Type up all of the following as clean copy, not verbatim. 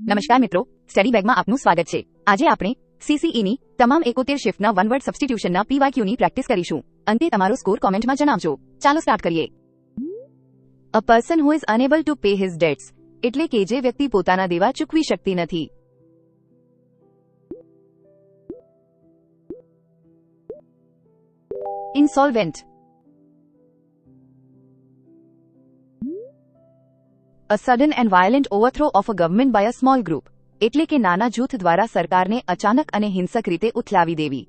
નમસ્કાર મિત્રો, સ્ટડી બેગમાં આપનું સ્વાગત છે। આજે આપણે સીસીઈ ની તમામ 71 શિફ્ટના વન વર્ડ સબસ્ટિટ્યુશનના પીવાયક્યુની પ્રેક્ટિસ કરીશું। અંતે તમારો સ્કોર કોમેન્ટમાં જણાવજો। ચાલો સ્ટાર્ટ કરીએ। A person who is enable to pay his dates એટલે કે જે વ્યક્તિ પોતાના દેવા ચૂકવી શકતી નથી। ઇન્સોલ્વેન્ટ, a sudden and violent overthrow of a government by a small group એટલે કે નાના જૂથ દ્વારા સરકારને અચાનક અને હિંસક રીતે ઉથલાવી દેવી।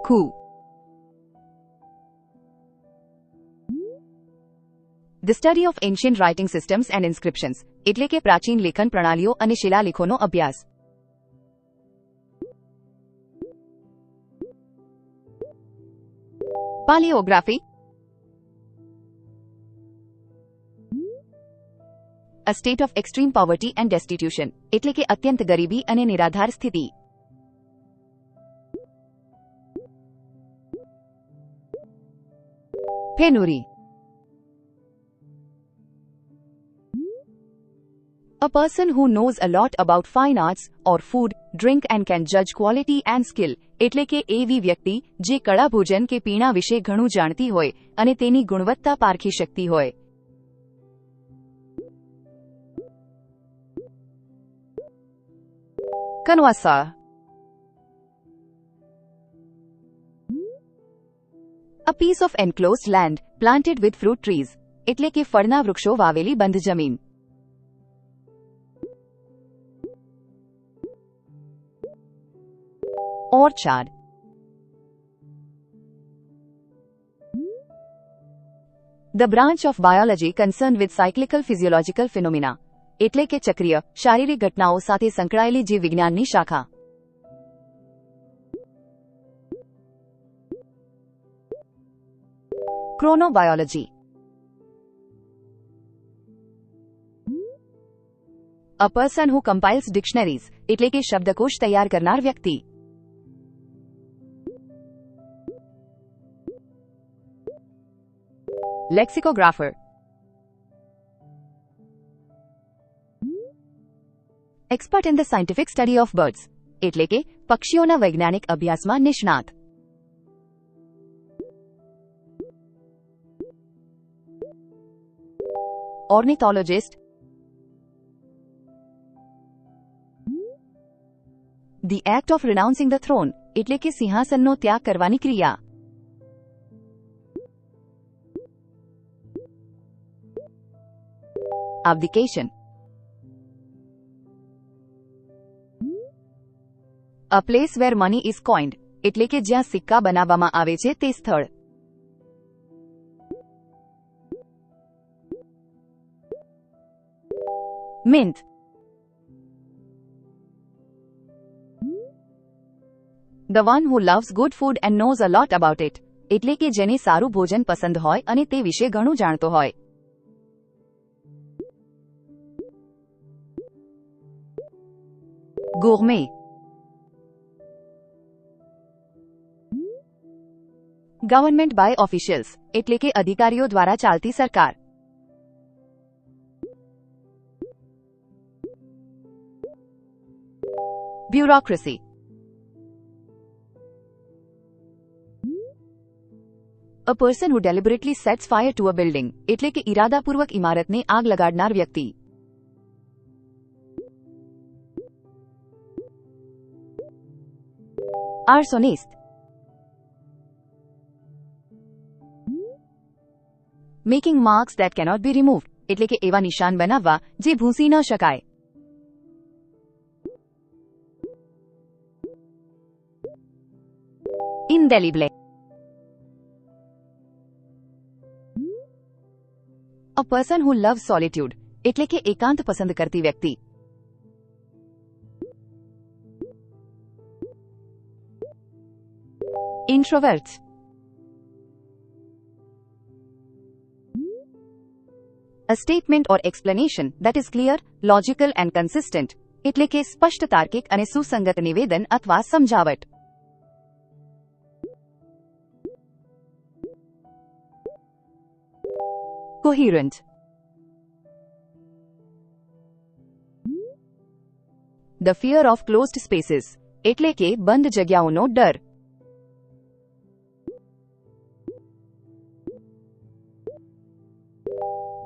coup, the study of ancient writing systems and inscriptions એટલે કે પ્રાચીન લેખન પ્રણાલીઓ અને શિલાલેખોનો અભ્યાસ। Paleography, a state of extreme poverty and destitution એટલે કે અત્યંત ગરીબી અને નિરાધાર સ્થિતિ। Penury, a person who knows a lot about fine arts or food, drink and can judge quality and skill એટલે કે એવી વ્યક્તિ જે કળા ભોજન કે પીણા વિશે ઘણું જાણતી હોય અને તેની ગુણવત્તા પારખી શકતી હોય। Connoisseur, a piece of enclosed land planted with fruit trees એટલે કે ફળના વૃક્ષો વાવેલી બંધ જમીન। Orchard, the branch of biology concerned with cyclical physiological phenomena એટલે કે ચક્રીય શારીરિક ઘટનાઓ સાથે સંકળાયેલી જીવ વિજ્ઞાનની શાખા। Chronobiology, a person who compiles dictionaries એટલે કે શબ્દકોશ તૈયાર કરનાર વ્યક્તિ। Lexicographer, expert in the scientific study of birds એટલે કે પક્ષીઓના વૈજ્ઞાનિક અભ્યાસમાં નિષ્ણાત। Ornithologist, the act of renouncing the throne એટલે કે સિંહાસનનો ત્યાગ કરવાની ક્રિયા। Abdication, a place where money is coined એટલે કે જ્યાં સિક્કા બનાવવામાં આવે છે તે સ્થળ। Mint, the one who loves good food and knows a lot about it એટલે કે જેને સારું ભોજન પસંદ હોય અને તે વિશે ઘણું જાણતો હોય। Gourmet, government by officials એટલે કે અધિકારીઓ દ્વારા ચાલતી સરકાર। Bureaucracy, a person who deliberately sets fire to a building એટલે કે ઇરાદાપૂર્વક ઇમારતને આગ લગાડનાર વ્યક્તિ। Arsonist, making marks that cannot be removed એટલે કે એવા નિશાન બનાવવા જે ભૂંસી ન શકાય। Indelible, a person who loves solitude એટલે કે એકાંત પસંદ કરતી વ્યક્તિ। Introverts, a statement or explanation that is clear, logical and consistent એટલે કે સ્પષ્ટ તાર્કિક અને સુસંગત નિવેદન અથવા સમજાવટ। coherent. The fear of closed spaces, એટલે કે બંધ જગ્યાઓનો ડર.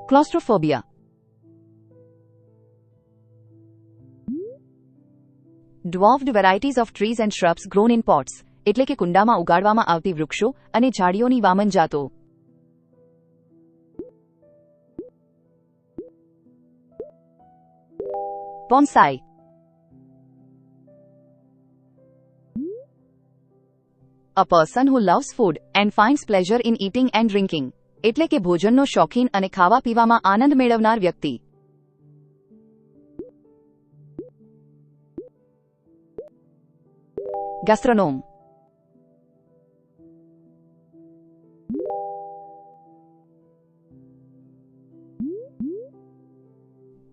Claustrophobia. Dwarfed varieties of trees and shrubs grown in pots, એટલે કે કુંડામાં ઉગાડવામાં આવતી વૃક્ષો અને ઝાડીઓની વામન જાતો. Bonsai. A person who loves food and finds pleasure in eating and drinking, એટલે કે ભોજનનો શોખીન અને ખાવા પીવામાં આનંદ મેળવનાર વ્યક્તિ. Gastronome.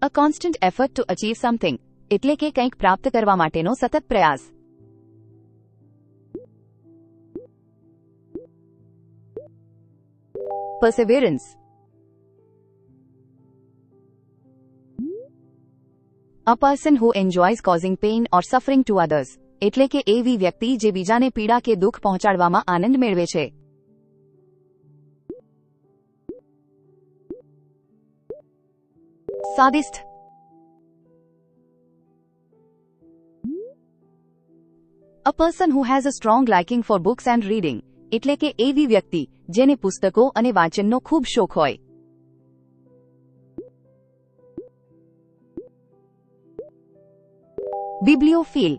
A constant effort to achieve something, એટલે કે કંઈક પ્રાપ્ત કરવા માટેનો સતત પ્રયાસ. Perseverance. A person who enjoys causing pain or suffering to others, એટલે કે એવી વ્યક્તિ જે બીજાને પીડા કે દુઃખ પહોંચાડવામાં આનંદ મેળવે છે. Sadist. A person who has a strong liking for books and reading, એટલે કે એવી વ્યક્તિ જેને પુસ્તકો અને વાંચનનો ખૂબ શોખ હોય. Bibliophile.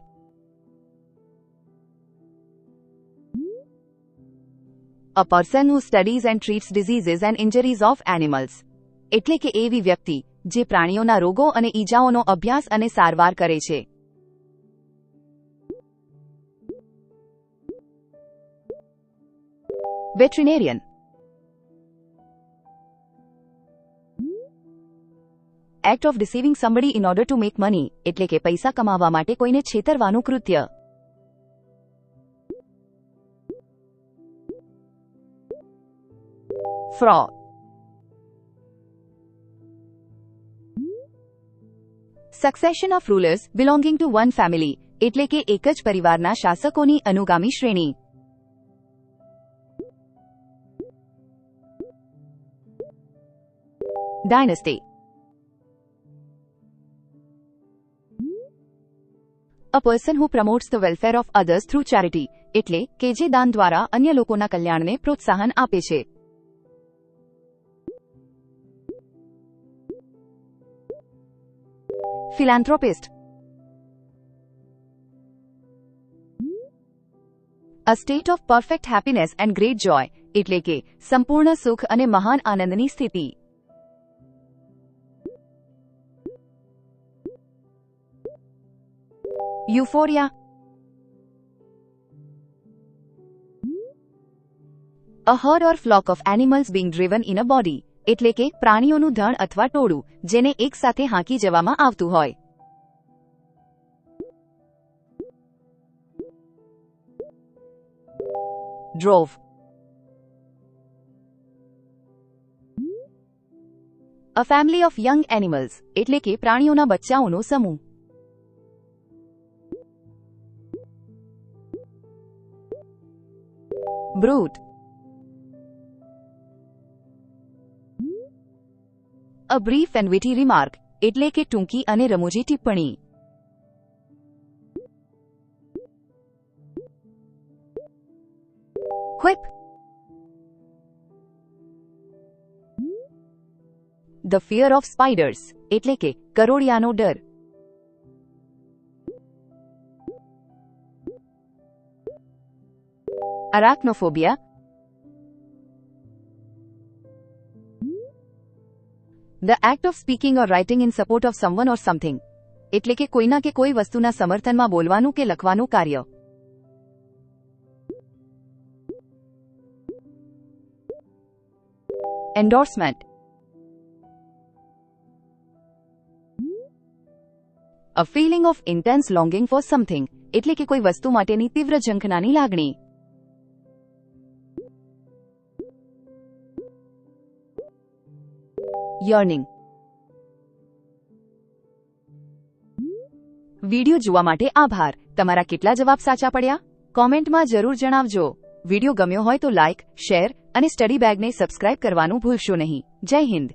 A person who studies and treats diseases and injuries of animals, એટલે કે એવી વ્યક્તિ જે પ્રાણીઓના રોગો અને ઈજાઓનો અભ્યાસ અને સારવાર કરે છે. Veterinarian. Act of deceiving somebody in order to make money, એટલે કે પૈસા કમાવા માટે કોઈને છેતરવાનું કૃત્ય. Fraud. Succession of rulers belonging to one family, એટલે કે એક જ પરિવારના શાસકોની અનુગામી શ્રેણી. Dynasty. A person who promotes the welfare of others through charity, એટલે કે જે દાન દ્વારા અન્ય લોકોના કલ્યાણને પ્રોત્સાહન આપે છે. Philanthropist. A state of perfect happiness and great joy, એટલે કે સંપૂર્ણ સુખ અને મહાન આનંદની સ્થિતિ. Euphoria. A herd or flock of animals being driven in a body, એટલે કે પ્રાણીઓનું ધણ અથવા ટોળું જેને એક સાથે હાંકી જવામાં આવતું હોય. Drove. A family of young animals, એટલે કે પ્રાણીઓના બચ્ચાઓનો સમૂહ. Brute. A brief and witty remark, એટલે કે ટૂંકી અને રમૂજી ટિપ્પણી. Quip. The fear of spiders, એટલે કે કરોળિયાનો ડર. Arachnophobia. The act of speaking or writing in support of someone or something, એટલે કે કોઈના કે કોઈ વસ્તુના સમર્થનમાં બોલવાનું કે લખવાનું કાર્ય. Endorsement. A feeling of intense longing for something, એટલે કે કોઈ વસ્તુ માટેની તીવ્ર ઝંખનાની લાગણી. યર્નિંગ. વિડિયો જોવા માટે આભાર. તમારા કેટલા જવાબ સાચા પડ્યા? કોમેન્ટમાં જરૂર જણાવજો. વિડિયો ગમ્યો હોય તો લાઇક, શેર અને સ્ટડી બેગને સબસ્ક્રાઇબ કરવાનું ભૂલશો નહીં. જય હિન્દ.